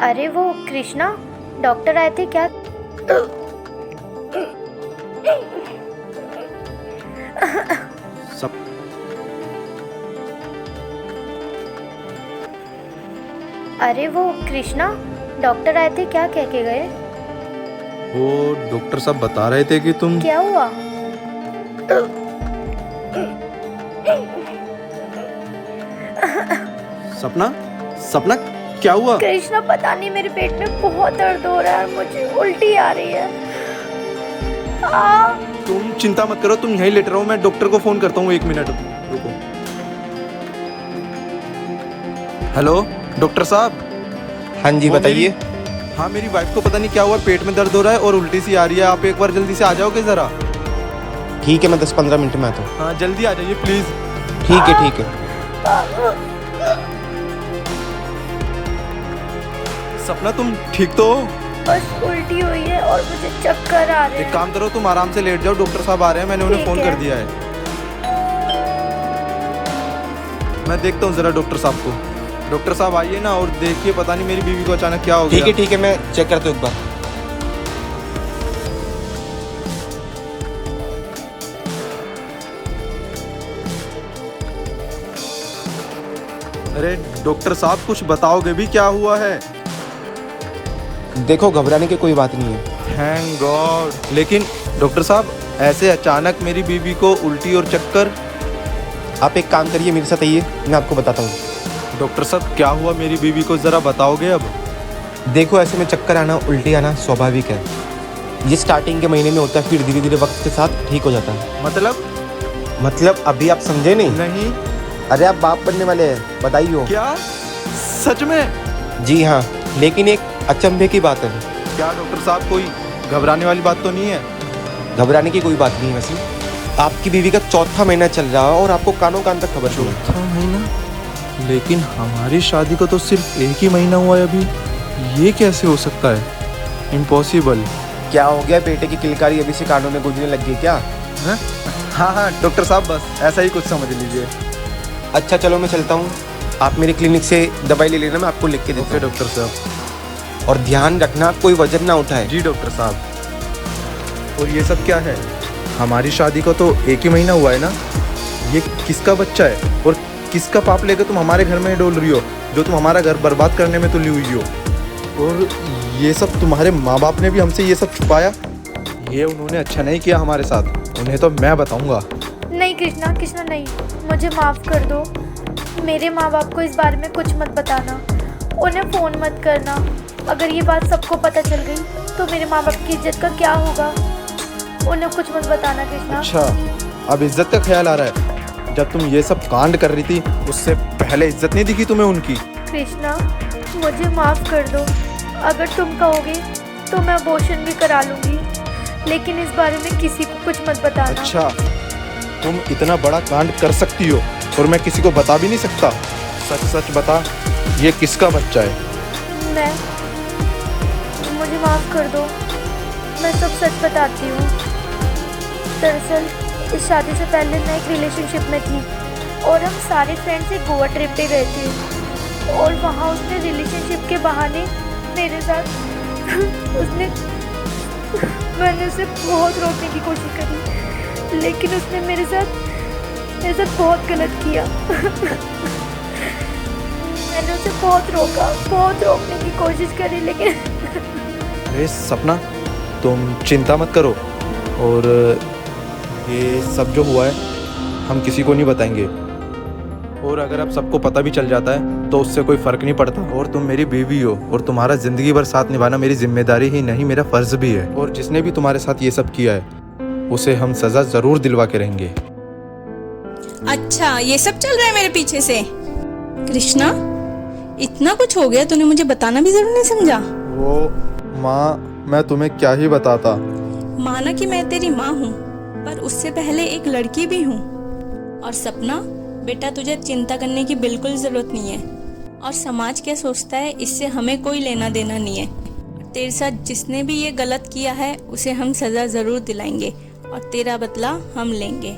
अरे वो कृष्णा, डॉक्टर आए थे क्या? सब अरे वो कृष्णा, डॉक्टर आए थे क्या कह के गए? वो डॉक्टर साहब बता रहे थे कि तुम क्या हुआ? सपना सपना क्या हुआ? कृष्णा, पता नहीं मेरे पेट में बहुत दर्द हो रहा है, मुझे उल्टी आ रही है। तुम चिंता मत करो, तुम यहीं लेटे रहो, मैं डॉक्टर को फोन करता हूँ। 1 मिनट रुको। हेलो डॉक्टर साहब। हाँ जी बताइए। हाँ, मेरी वाइफ को पता नहीं क्या हुआ, पेट में दर्द हो रहा है और उल्टी सी आ रही है। आप एक बार जल्दी से आ जाओगे जरा। ठीक है, मैं 10-15 मिनट में आता हूँ। हाँ जल्दी आ जाइए प्लीज। ठीक है ठीक है। सपना तुम ठीक तो हो? बस उल्टी हुई है और मुझे चक्कर आ रहे एक हैं। काम करो, तुम आराम से लेट जाओ, डॉक्टर साहब आ रहे हैं, मैंने उन्हें ठीक फोन है। कर दिया है। मैं देखता हूँ जरा डॉक्टर साहब को। डॉक्टर साहब आइए ना और देखिए, पता नहीं मेरी बीवी को अचानक क्या हो गया। ठीक है, मैं चेक करता हूँ एक बार। अरे डॉक्टर साहब, कुछ बताओगे भी क्या हुआ है? देखो, घबराने की कोई बात नहीं है। Thank God. लेकिन डॉक्टर साहब, ऐसे अचानक मेरी बीवी को उल्टी और चक्कर। आप एक काम करिए, मेरे साथ आइए, मैं आपको बताता हूँ। डॉक्टर साहब क्या हुआ मेरी बीवी को, जरा बताओगे अब? देखो, ऐसे में चक्कर आना, उल्टी आना स्वाभाविक है। ये स्टार्टिंग के महीने में होता है, फिर धीरे धीरे वक्त के साथ ठीक हो जाता है। मतलब अभी आप समझे नहीं? नहीं। अरे आप बाप बनने वाले हैं, बधाई हो। क्या सच में? जी हाँ, लेकिन एक अचंभे की बात है। क्या डॉक्टर साहब, कोई घबराने वाली बात तो नहीं है? घबराने की कोई बात नहीं है। वैसे आपकी बीवी का 4था महीना चल रहा है और आपको कानों कान तक खबर नहीं है। 4था महीना? लेकिन हमारी शादी को तो सिर्फ 1 ही महीना हुआ है अभी। ये कैसे हो सकता है? इम्पॉसिबल। क्या हो गया, बेटे की किलकारी अभी से कानों में गूंजने लग गई क्या? हाँ हाँ डॉक्टर साहब, बस ऐसा ही कुछ समझ लीजिए। अच्छा चलो, मैं चलता हूँ। आप मेरे क्लिनिक से दवाई ले लेना, मैं आपको लिख के देता हूँ। डॉक्टर साहब। और ध्यान रखना, कोई वजन ना उठाए। जी डॉक्टर साहब। और ये सब क्या है? हमारी शादी को तो 1 ही महीना हुआ है ना। ये किसका बच्चा है और किसका पाप लेकर तुम हमारे घर में डोल रही हो, जो तुम हमारा घर बर्बाद करने में तुली हुई हो? और ये सब तुम्हारे माँ बाप ने भी हमसे ये सब छुपाया। ये उन्होंने अच्छा नहीं किया हमारे साथ, उन्हें तो मैं बताऊंगा। नहीं कृष्णा, कृष्णा नहीं, मुझे माफ कर दो। मेरे माँ बाप को इस बारे में कुछ मत बताना, उन्हें फ़ोन मत करना। अगर ये बात सबको पता चल गई तो मेरे माँ बाप की इज्जत का क्या होगा? उन्हें कुछ मत बताना कृष्णा। अच्छा, अब इज्जत का ख्याल आ रहा है? जब तुम ये सब कांड कर रही थी उससे पहले इज्जत नहीं दिखी तुम्हें उनकी? कृष्णा, मुझे माफ़ कर दो। अगर तुम कहोगे तो मैं अबॉर्शन भी करा लूँगी, लेकिन इस बारे में किसी को कुछ मत बताना। अच्छा, तुम इतना बड़ा कांड कर सकती हो और मैं किसी को बता भी नहीं सकता? सच सच बता, ये किसका बच्चा है? मुझे माफ़ कर दो, मैं सब सच बताती हूँ। दरअसल इस शादी से पहले मैं एक रिलेशनशिप में थी और हम सारे फ्रेंड्स एक गोवा ट्रिप पे गए थे और वहाँ उसने रिलेशनशिप के बहाने मेरे साथ मैंने उसे बहुत रोकने की कोशिश करी, लेकिन उसने मेरे साथ बहुत गलत किया। मैंने उसे बहुत रोकने की कोशिश करी, लेकिन अरे सपना, तुम चिंता मत करो। और ये सब जो हुआ है हम किसी को नहीं बताएंगे, और अगर अब सबको पता भी चल जाता है तो उससे कोई फ़र्क नहीं पड़ता। और तुम मेरी बीवी हो और तुम्हारा ज़िंदगी भर साथ निभाना मेरी जिम्मेदारी ही नहीं, मेरा फ़र्ज़ भी है। और जिसने भी तुम्हारे साथ ये सब किया है उसे हम सज़ा ज़रूर दिलवा के रहेंगे। अच्छा, ये सब चल रहा है मेरे पीछे से? कृष्णा, इतना कुछ हो गया, तूने मुझे बताना भी जरूर नहीं समझा? वो माँ, मैं तुम्हें क्या ही बताता। माना कि मैं तेरी माँ हूँ, पर उससे पहले एक लड़की भी हूँ। और सपना बेटा, तुझे चिंता करने की बिल्कुल ज़रूरत नहीं है, और समाज क्या सोचता है इससे हमें कोई लेना देना नहीं है। तेरे साथ जिसने भी ये गलत किया है उसे हम सज़ा ज़रूर दिलाएंगे और तेरा बदला हम लेंगे।